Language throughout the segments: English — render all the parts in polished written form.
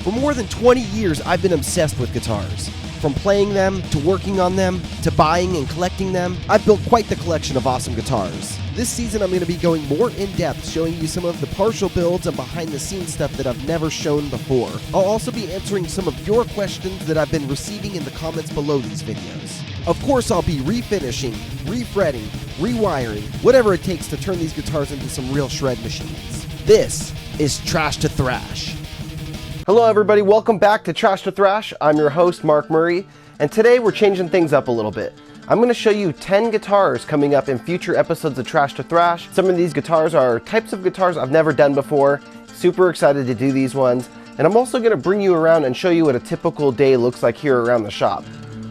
For more than 20 years, I've been obsessed with guitars. From playing them, to working on them, to buying and collecting them, I've built quite the collection of awesome guitars. This season I'm going to be going more in-depth, showing you some of the partial builds and behind-the-scenes stuff that I've never shown before. I'll also be answering some of your questions that I've been receiving in the comments below these videos. Of course, I'll be refinishing, refretting, rewiring, whatever it takes to turn these guitars into some real shred machines. This is Trash to Thrash. Hello everybody, welcome back to Trash to Thrash. I'm your host, Mark Murray, and today we're changing things up a little bit. I'm going to show you 10 guitars coming up in future episodes of Trash to Thrash. Some of these guitars are types of guitars I've never done before. Super excited to do these ones. And I'm also going to bring you around and show you what a typical day looks like here around the shop.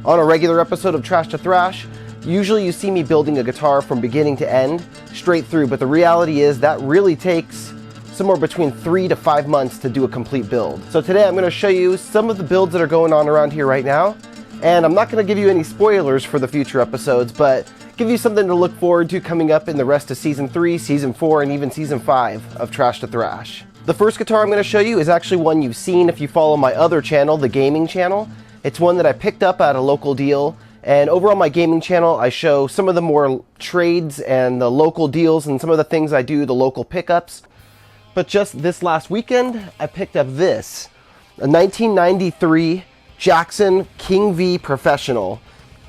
On a regular episode of Trash to Thrash, usually you see me building a guitar from beginning to end, straight through, but the reality is that really takes somewhere between 3 to 5 months to do a complete build. So today I'm going to show you some of the builds that are going on around here right now. And I'm not going to give you any spoilers for the future episodes, but give you something to look forward to coming up in the rest of Season 3, Season 4, and even Season 5 of Trash to Thrash. The first guitar I'm going to show you is actually one you've seen if you follow my other channel, the gaming channel. It's one that I picked up at a local deal. And over on my gaming channel, I show some of the more trades and the local deals and some of the things I do, the local pickups. But just this last weekend, I picked up this, a 1993 Jackson King V Professional.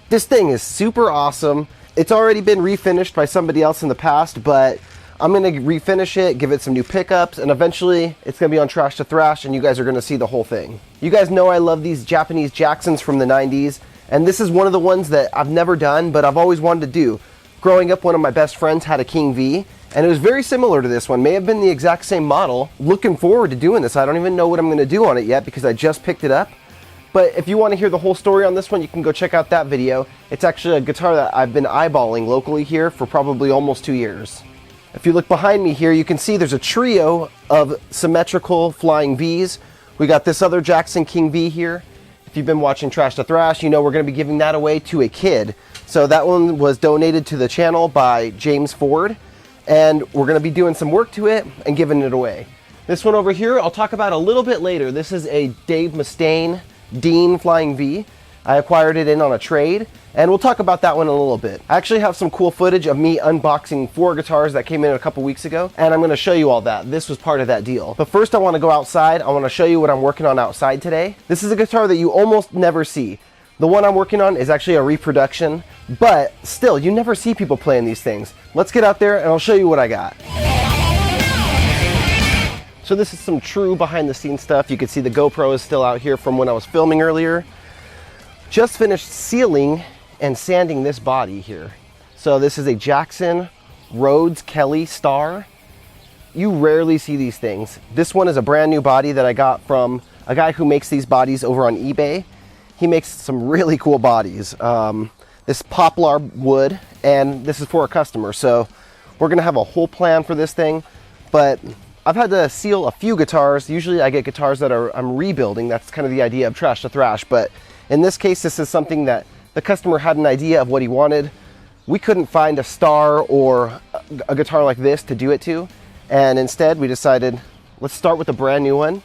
This thing is super awesome. It's already been refinished by somebody else in the past, but I'm gonna refinish it, give it some new pickups, and eventually it's gonna be on Trash to Thrash and you guys are gonna see the whole thing. You guys know I love these Japanese Jacksons from the 90s, and this is one of the ones that I've never done, but I've always wanted to do. Growing up, one of my best friends had a King V, and it was very similar to this one. May have been the exact same model. Looking forward to doing this. I don't even know what I'm gonna do on it yet because I just picked it up. But if you want to hear the whole story on this one, you can go check out that video. It's actually a guitar that I've been eyeballing locally here for probably almost 2 years. If you look behind me here, you can see there's a trio of symmetrical flying Vs. We got this other Jackson King V here. If you've been watching Trash to Thrash, you know we're going to be giving that away to a kid. So that one was donated to the channel by James Ford, and we're going to be doing some work to it and giving it away. This one over here, I'll talk about a little bit later. This is a Dave Mustaine Dean Flying V. I acquired it in on a trade, and we'll talk about that one in a little bit. I actually have some cool footage of me unboxing 4 guitars that came in a couple weeks ago, and I'm going to show you all that. This was part of that deal. But first I want to go outside. I want to show you what I'm working on outside today. This is a guitar that you almost never see. The one I'm working on is actually a reproduction, but still, you never see people playing these things. Let's get out there and I'll show you what I got. So this is some true behind the scenes stuff. You can see the GoPro is still out here from when I was filming earlier. Just finished sealing and sanding this body here. So this is a Jackson Rhodes Kelly Star. You rarely see these things. This one is a brand new body that I got from a guy who makes these bodies over on eBay. He makes some really cool bodies. This poplar wood, and this is for a customer. So we're gonna have a whole plan for this thing, but I've had to seal a few guitars. Usually I get guitars that I'm rebuilding. That's kind of the idea of Trash to Thrash. But in this case, this is something that the customer had an idea of what he wanted. We couldn't find a Star or a guitar like this to do it to. And instead we decided, let's start with a brand new one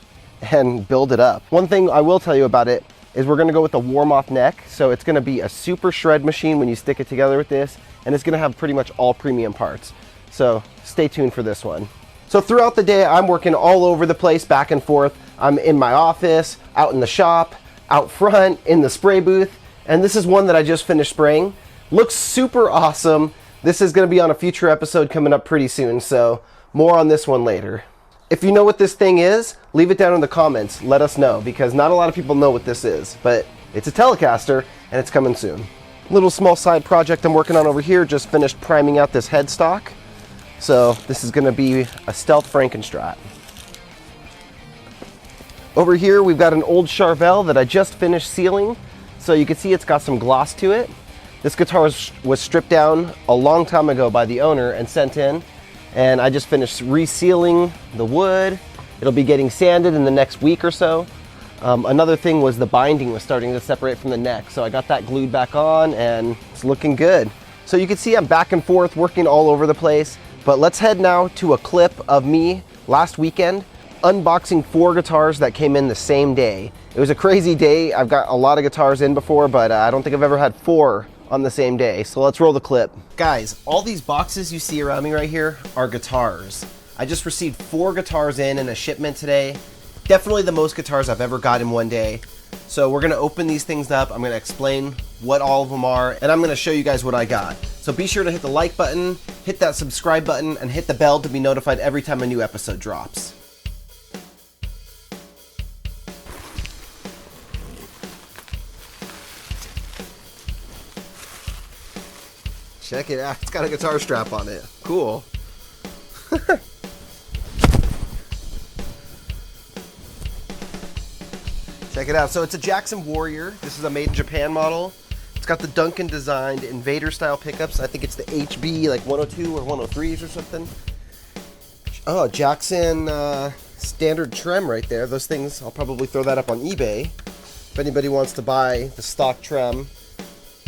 and build it up. One thing I will tell you about it is we're gonna go with a warm-off neck. So it's gonna be a super shred machine when you stick it together with this. And it's gonna have pretty much all premium parts. So stay tuned for this one. So throughout the day, I'm working all over the place, back and forth. I'm in my office, out in the shop, out front, in the spray booth. And this is one that I just finished spraying. Looks super awesome. This is gonna be on a future episode coming up pretty soon, so more on this one later. If you know what this thing is, leave it down in the comments. Let us know, because not a lot of people know what this is, but it's a Telecaster and it's coming soon. Little small side project I'm working on over here, just finished priming out this headstock. So this is going to be a Stealth Frankenstrat. Over here we've got an old Charvel that I just finished sealing. So you can see it's got some gloss to it. This guitar was stripped down a long time ago by the owner and sent in. And I just finished resealing the wood. It'll be getting sanded in the next week or so. Another thing was the binding was starting to separate from the neck. So I got that glued back on and it's looking good. So you can see I'm back and forth working all over the place. But let's head now to a clip of me last weekend unboxing 4 guitars that came in the same day. It was a crazy day. I've got a lot of guitars in before, but I don't think I've ever had 4 on the same day. So let's roll the clip. Guys, all these boxes you see around me right here are guitars. I just received 4 guitars in a shipment today. Definitely the most guitars I've ever got in one day. So we're gonna open these things up. I'm gonna explain what all of them are, and I'm gonna show you guys what I got. So be sure to hit the like button, hit that subscribe button, and hit the bell to be notified every time a new episode drops. Check it out. It's got a guitar strap on it. Cool. Check it out. So it's a Jackson Warrior. This is a made in Japan model. It's got the Duncan designed Invader style pickups. I think it's the HB like 102 or 103s or something. Oh, Jackson standard trem right there. Those things, I'll probably throw that up on eBay. If anybody wants to buy the stock trem,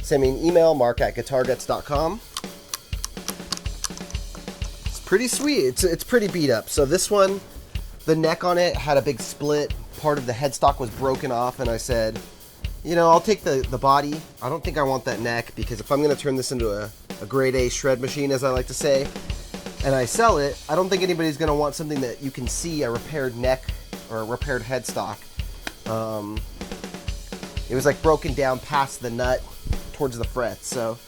send me an email, mark@guitarguts.com. It's pretty sweet. It's pretty beat up. So this one, the neck on it had a big split. Part of the headstock was broken off, and I said, you know, I'll take the body. I don't think I want that neck, because if I'm going to turn this into a grade A shred machine, as I like to say, and I sell it, I don't think anybody's going to want something that you can see a repaired neck or a repaired headstock. It was like broken down past the nut towards the frets, so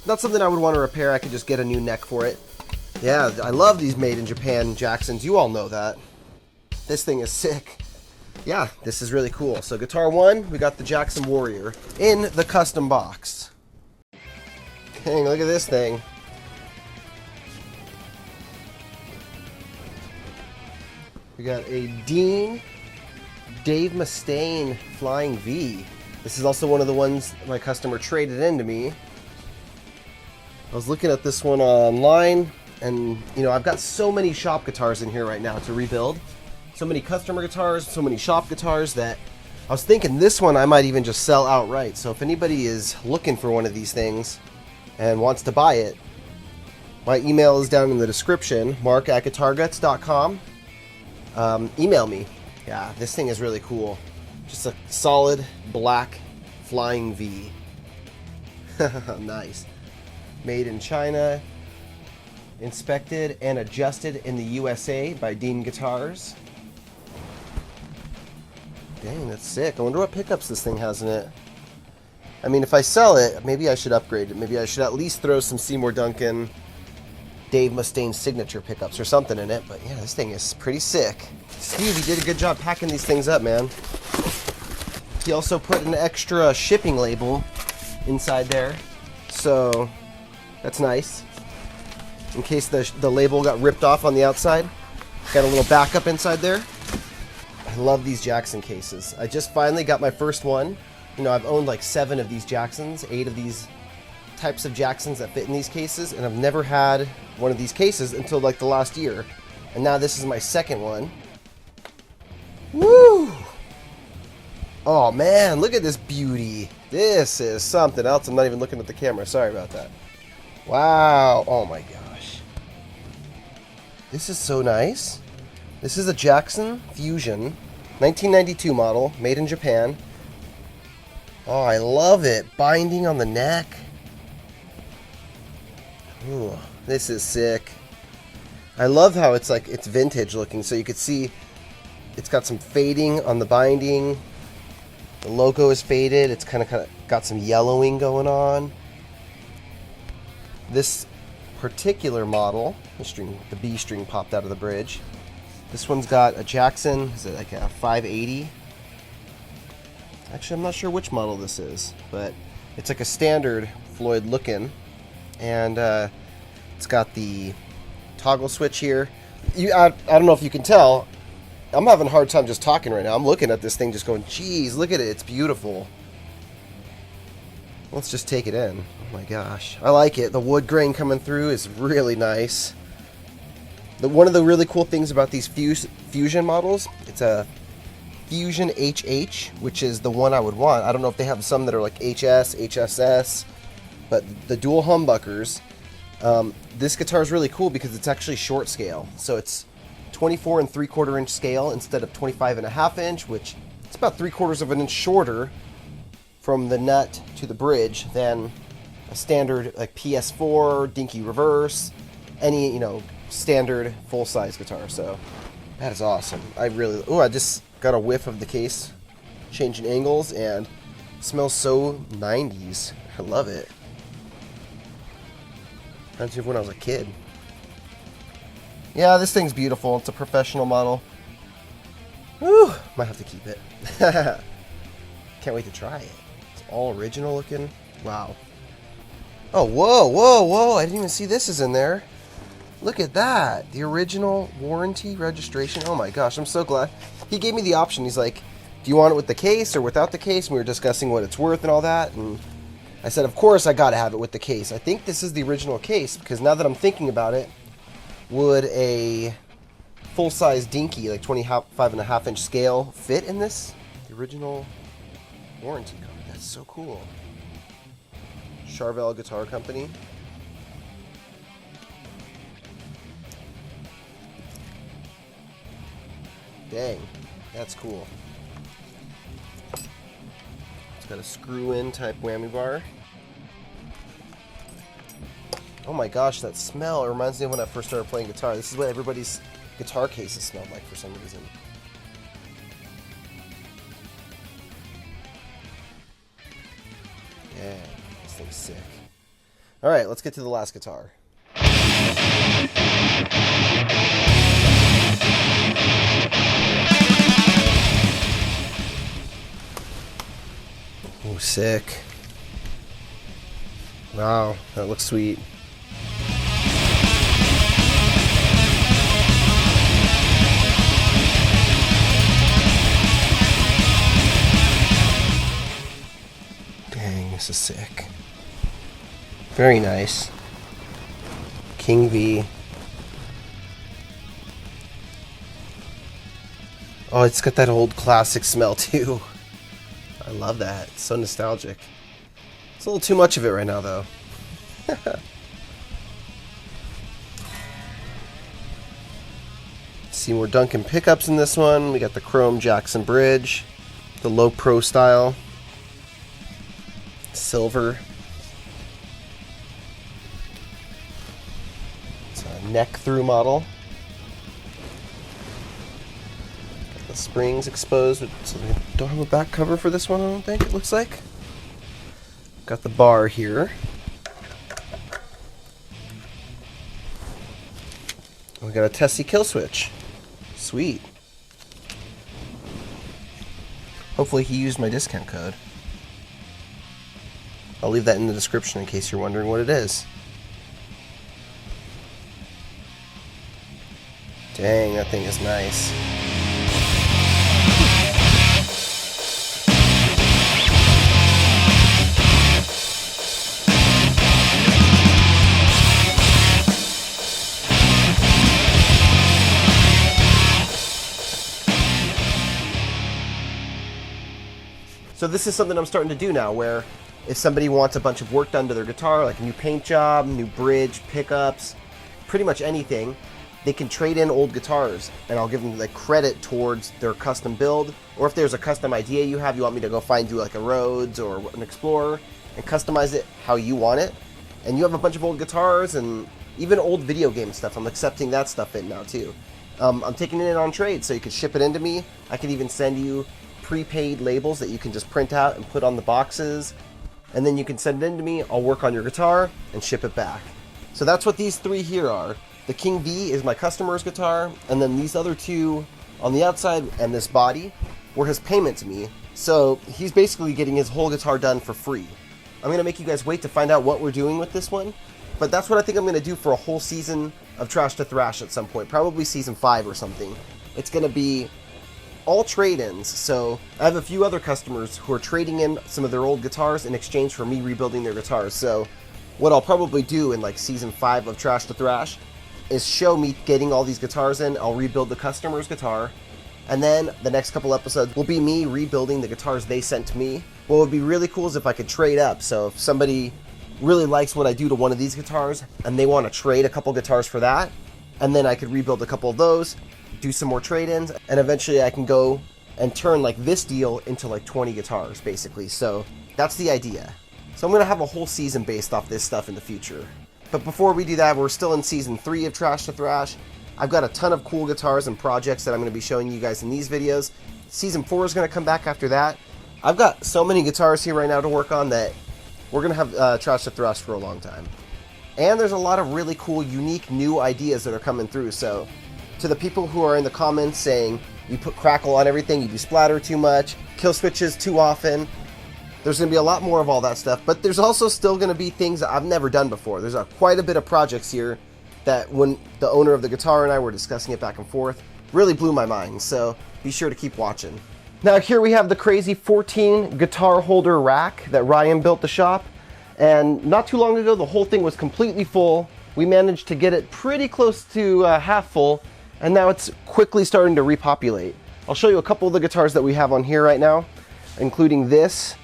not something I would want to repair. I could just get a new neck for it. Yeah, I love these made in Japan Jacksons. You all know that. This thing is sick. Yeah, this is really cool. So guitar 1, we got the Jackson Warrior in the custom box. Dang, look at this thing. We got a Dave Mustaine Flying V. This is also one of the ones my customer traded in to me. I was looking at this one online, and you know, I've got so many shop guitars in here right now to rebuild. So many customer guitars, so many shop guitars that I was thinking this one I might even just sell outright. So if anybody is looking for one of these things and wants to buy it, my email is down in the description, mark@guitarguts.com. Email me. Yeah, this thing is really cool. Just a solid black Flying V. Nice. Made in China, inspected and adjusted in the USA by Dean Guitars. Dang, that's sick. I wonder what pickups this thing has in it. I mean, if I sell it, maybe I should upgrade it. Maybe I should at least throw some Seymour Duncan, Dave Mustaine signature pickups or something in it. But yeah, this thing is pretty sick. Steve, he did a good job packing these things up, man. He also put an extra shipping label inside there. So that's nice. In case the label got ripped off on the outside. Got a little backup inside there. I love these Jackson cases. I just finally got my first one. You know, I've owned like 7 of these Jacksons, 8 of these types of Jacksons that fit in these cases, and I've never had one of these cases until like the last year. And now this is my second one. Woo! Oh man, look at this beauty. This is something else. I'm not even looking at the camera. Sorry about that. Wow. Oh my gosh. This is so nice. This is a Jackson Fusion, 1992 model, made in Japan. Oh, I love it. Binding on the neck. Ooh, this is sick. I love how it's like, it's vintage looking, so you could see it's got some fading on the binding. The logo is faded. It's kind of got some yellowing going on. This particular model, the B string popped out of the bridge. This one's got a Jackson, is it like a 580? Actually, I'm not sure which model this is, but it's like a standard Floyd looking. And it's got the toggle switch here. I don't know if you can tell, I'm having a hard time just talking right now. I'm looking at this thing just going, geez, look at it, it's beautiful. Let's just take it in. Oh my gosh. I like it. The wood grain coming through is really nice. One of the really cool things about these Fusion models, it's a Fusion HH, which is the one I would want. I don't know if they have some that are like HS, HSS, but the dual humbuckers, this guitar is really cool because it's actually short scale. So it's 24 3/4 inch scale instead of 25 1/2 inch, which it's about 3/4 of an inch shorter from the nut to the bridge than a standard like PS4, dinky reverse, any, standard full-size guitar. So that is awesome. I just got a whiff of the case changing angles, and it smells so 90s. I love it. Reminds me of when I was a kid. Yeah, this thing's beautiful. It's a professional model. Whew, might have to keep it. Can't wait to try it. It's all original looking. Wow. Oh, whoa. I didn't even see this is in there. Look at that. The original warranty registration. Oh my gosh, I'm so glad. He gave me the option. He's like, do you want it with the case or without the case? And we were discussing what it's worth and all that. And I said, of course, I got to have it with the case. I think this is the original case, because now that I'm thinking about it, would a full-size dinky, like 25 1/2 inch scale, fit in this? The original warranty card. That's so cool. Charvel Guitar Company. Dang, that's cool. It's got a screw-in type whammy bar. Oh my gosh, that smell. It reminds me of when I first started playing guitar. This is what everybody's guitar cases smelled like for some reason. Yeah, this thing's sick. Alright, let's get to the last guitar. Oh, sick. Wow, that looks sweet. Dang, this is sick. Very nice. King V. Oh, it's got that old classic smell too. I love that. It's so nostalgic. It's a little too much of it right now, though. Seymour Duncan pickups in this one. We got the chrome Jackson bridge, the low pro style, silver. It's a neck through model. The springs exposed, so we don't have a back cover for this one, I don't think, it looks like. Got the bar here. We got a Tessie kill switch. Sweet. Hopefully he used my discount code. I'll leave that in the description in case you're wondering what it is. Dang, that thing is nice. So this is something I'm starting to do now, where if somebody wants a bunch of work done to their guitar, like a new paint job, new bridge, pickups, pretty much anything, they can trade in old guitars, and I'll give them like credit towards their custom build. Or if there's a custom idea you have, you want me to go find you like a Rhodes or an Explorer and customize it how you want it, and you have a bunch of old guitars and even old video game stuff, I'm accepting that stuff in now too. I'm taking it in on trade, so you can ship it into me. I can even send you prepaid labels that you can just print out and put on the boxes, and then you can send it in to me. I'll work on your guitar and ship it back. So that's what these three here are. The King V is my customer's guitar, and then these other two on the outside and this body were his payment to me. So he's basically getting his whole guitar done for free. I'm gonna make you guys wait to find out what we're doing with this one, but that's what I think I'm gonna do for a whole season of Trash to Thrash at some point, probably season 5 or something. It's gonna be all trade-ins. So I have a few other customers who are trading in some of their old guitars in exchange for me rebuilding their guitars. So what I'll probably do in like season 5 of Trash to Thrash is show me getting all these guitars in. I'll rebuild the customer's guitar, and then the next couple episodes will be me rebuilding the guitars they sent to me. What would be really cool is if I could trade up. So if somebody really likes what I do to one of these guitars and they want to trade a couple guitars for that, and then I could rebuild a couple of those, do some more trade-ins, and eventually I can go and turn like this deal into like 20 guitars basically. So that's the idea. So I'm gonna have a whole season based off this stuff in the future. But before we do that, we're still in season 3 of Trash to Thrash. I've got a ton of cool guitars and projects that I'm gonna be showing you guys in these videos. Season 4 is gonna come back after that. I've got so many guitars here right now to work on that we're gonna have Trash to Thrash for a long time. And there's a lot of really cool, unique, new ideas that are coming through. So to the people who are in the comments saying, you put crackle on everything, you do splatter too much, kill switches too often, there's going to be a lot more of all that stuff, but there's also still going to be things that I've never done before. There's quite a bit of projects here that when the owner of the guitar and I were discussing it back and forth, really blew my mind, so be sure to keep watching. Now here we have the crazy 14 guitar holder rack that Ryan built the shop, and not too long ago the whole thing was completely full. We managed to get it pretty close to half full, and now it's quickly starting to repopulate. I'll show you a couple of the guitars that we have on here right now, including this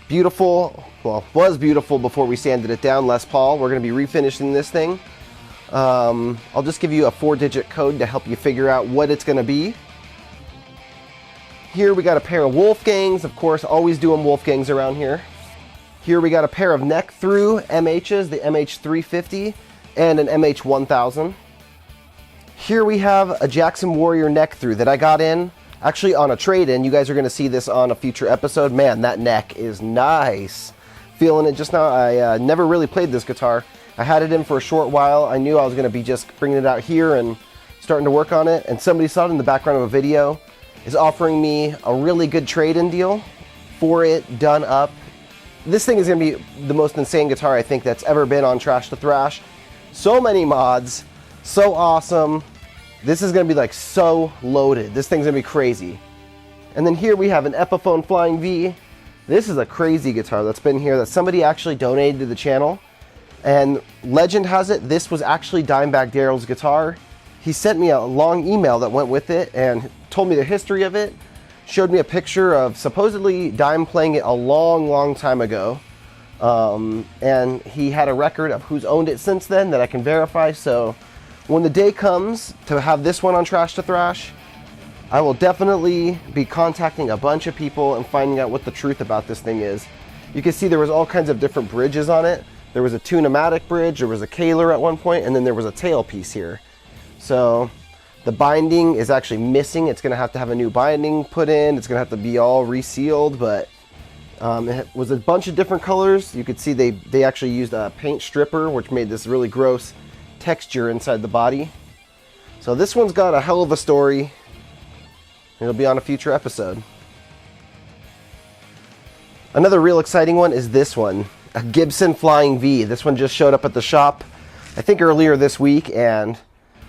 beautiful, well, was beautiful before we sanded it down, Les Paul. We're going to be refinishing this thing. I'll just give you a 4-digit code to help you figure out what it's going to be. Here we got a pair of Wolfgangs, of course, always doing Wolfgangs around here. Here we got a pair of neck through MHs, the MH350 and an MH1000. Here we have a Jackson Warrior neck through that I got in, actually on a trade-in. You guys are going to see this on a future episode. Man, that neck is nice. Feeling it just now. I never really played this guitar. I had it in for a short while. I knew I was going to be just bringing it out here and starting to work on it. And somebody saw it in the background of a video, is offering me a really good trade-in deal for it done up. This thing is going to be the most insane guitar I think that's ever been on Trash to Thrash. So many mods, so awesome. This is going to be like so loaded. This thing's going to be crazy. And then here we have an Epiphone Flying V. This is a crazy guitar that's been here that somebody actually donated to the channel. And legend has it, this was actually Dimebag Darrell's guitar. He sent me a long email that went with it and told me the history of it. Showed me a picture of supposedly Dime playing it a long, long time ago. And he had a record of who's owned it since then that I can verify. So when the day comes to have this one on Trash to Thrash, I will definitely be contacting a bunch of people and finding out what the truth about this thing is. You can see there was all kinds of different bridges on it. There was a Tune-O-Matic bridge, there was a Kaler at one point, and then there was a tail piece here. So the binding is actually missing. It's going to have a new binding put in. It's going to have to be all resealed, but it was a bunch of different colors. You could see they actually used a paint stripper, which made this really gross texture inside the body. So this one's got a hell of a story. It'll be on a future episode. Another real exciting one is this one, a Gibson Flying V. This one just showed up at the shop, I think earlier this week, and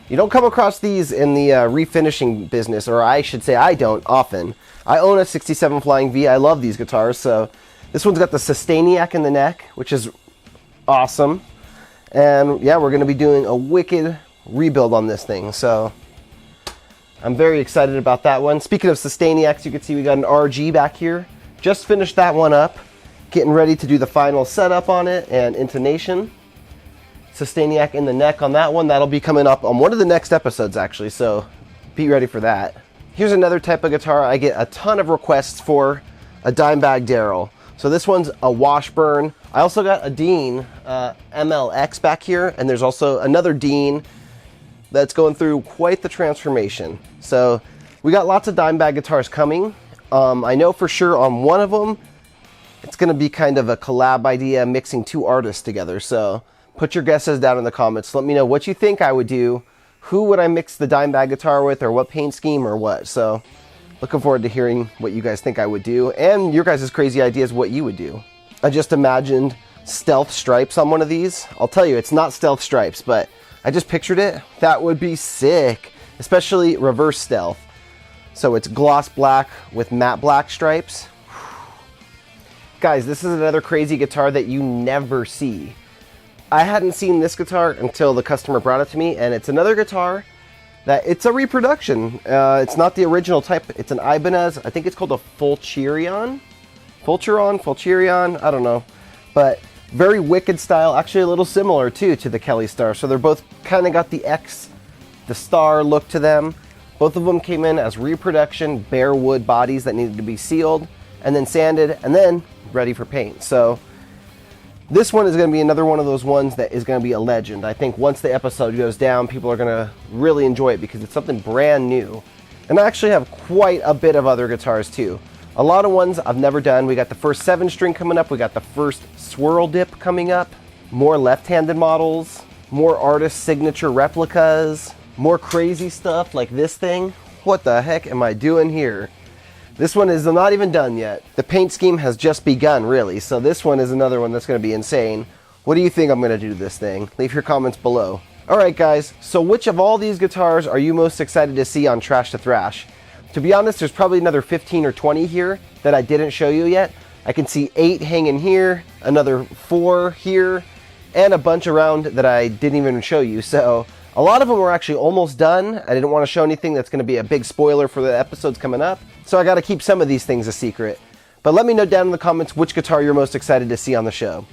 you don't come across these in the refinishing business, or I should say I don't often. I own a 67 Flying V. I love these guitars. So this one's got the Sustainiac in the neck, which is awesome. And yeah, we're going to be doing a wicked rebuild on this thing. So I'm very excited about that one. Speaking of Sustainiacs, you can see we got an RG back here. Just finished that one up. Getting ready to do the final setup on it and intonation. Sustainiac in the neck on that one. That'll be coming up on one of the next episodes actually, so be ready for that. Here's another type of guitar I get a ton of requests for, a Dimebag Darrell. So this one's a Washburn. I also got a Dean MLX back here, and there's also another Dean that's going through quite the transformation. So we got lots of Dimebag guitars coming. I know for sure on one of them, it's going to be kind of a collab idea, mixing two artists together. So put your guesses down in the comments. Let me know what you think I would do. Who would I mix the Dimebag guitar with, or what paint scheme, or what? So looking forward to hearing what you guys think I would do, and your guys' crazy ideas what you would do. I just imagined stealth stripes on one of these. I'll tell you, it's not stealth stripes, but I just pictured it. That would be sick, especially reverse stealth. So it's gloss black with matte black stripes. Guys, this is another crazy guitar that you never see. I hadn't seen this guitar until the customer brought it to me, and it's another guitar that it's a reproduction. It's not the original type. It's an Ibanez. I think it's called a Fulchirion, I don't know. But very wicked style, actually a little similar too to the Kelly Star. So they're both kind of got the X, the star look to them. Both of them came in as reproduction bare wood bodies that needed to be sealed and then sanded and then ready for paint. So this one is going to be another one of those ones that is going to be a legend. I think once the episode goes down, people are going to really enjoy it because it's something brand new. And I actually have quite a bit of other guitars too. A lot of ones I've never done. We got the first 7-string coming up. We got the first swirl dip coming up. More left-handed models. More artist signature replicas. More crazy stuff like this thing. What the heck am I doing here? This one is not even done yet. The paint scheme has just begun, really. So this one is another one that's going to be insane. What do you think I'm going to do to this thing? Leave your comments below. Alright guys, so which of all these guitars are you most excited to see on Trash to Thrash? To be honest, there's probably another 15 or 20 here that I didn't show you yet. I can see 8 hanging here, another 4 here, and a bunch around that I didn't even show you. So a lot of them were actually almost done. I didn't want to show anything that's going to be a big spoiler for the episodes coming up. So I got to keep some of these things a secret. But let me know down in the comments which guitar you're most excited to see on the show.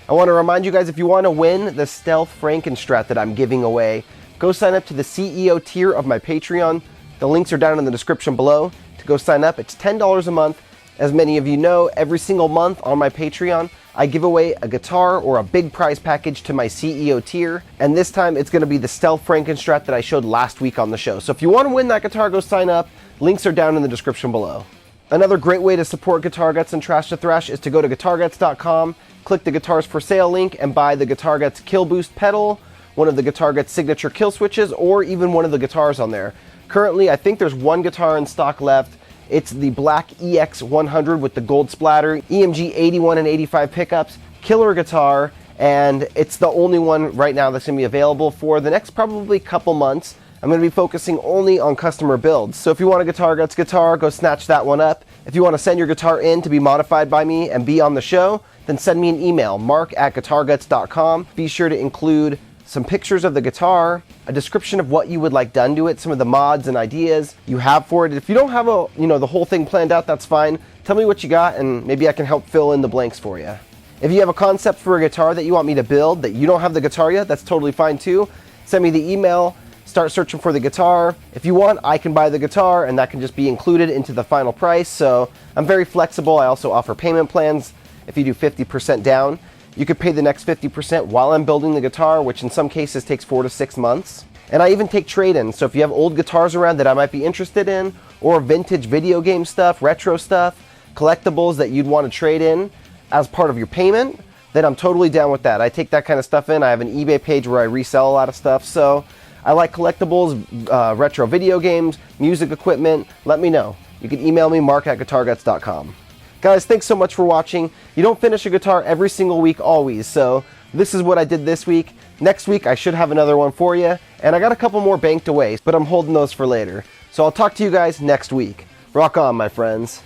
I want to remind you guys, if you want to win the Stealth Frankenstrat that I'm giving away, go sign up to the CEO tier of my Patreon. The links are down in the description below to go sign up. It's $10 a month. As many of you know, every single month on my Patreon, I give away a guitar or a big prize package to my CEO tier. And this time it's going to be the Stealth Frankenstrat that I showed last week on the show. So if you want to win that guitar, go sign up. Links are down in the description below. Another great way to support Guitar Guts and Trash to Thrash is to go to guitarguts.com, click the Guitars for Sale link, and buy the Guitar Guts Kill Boost pedal, one of the Guitar Guts signature kill switches, or even one of the guitars on there. Currently, I think there's one guitar in stock left. It's the black EX100 with the gold splatter, EMG 81 and 85 pickups, killer guitar, and it's the only one right now that's going to be available for the next probably couple months. I'm going to be focusing only on customer builds. So if you want a Guitar Guts guitar, go snatch that one up. If you want to send your guitar in to be modified by me and be on the show, then send me an email, mark@guitarguts.com. Be sure to include some pictures of the guitar, a description of what you would like done to it, some of the mods and ideas you have for it. If you don't have the whole thing planned out, that's fine. Tell me what you got and maybe I can help fill in the blanks for you. If you have a concept for a guitar that you want me to build that you don't have the guitar yet, that's totally fine too. Send me the email. Start searching for the guitar. If you want, I can buy the guitar and that can just be included into the final price. So I'm very flexible. I also offer payment plans. If you do 50% down, you could pay the next 50% while I'm building the guitar, which in some cases takes 4 to 6 months. And I even take trade-ins. So if you have old guitars around that I might be interested in, or vintage video game stuff, retro stuff, collectibles that you'd want to trade in as part of your payment, then I'm totally down with that. I take that kind of stuff in. I have an eBay page where I resell a lot of stuff. So I like collectibles, retro video games, music equipment. Let me know. You can email me, mark@guitarguts.com. Guys, thanks so much for watching. You don't finish a guitar every single week always, so this is what I did this week. Next week, I should have another one for you, and I got a couple more banked away, but I'm holding those for later. So I'll talk to you guys next week. Rock on, my friends.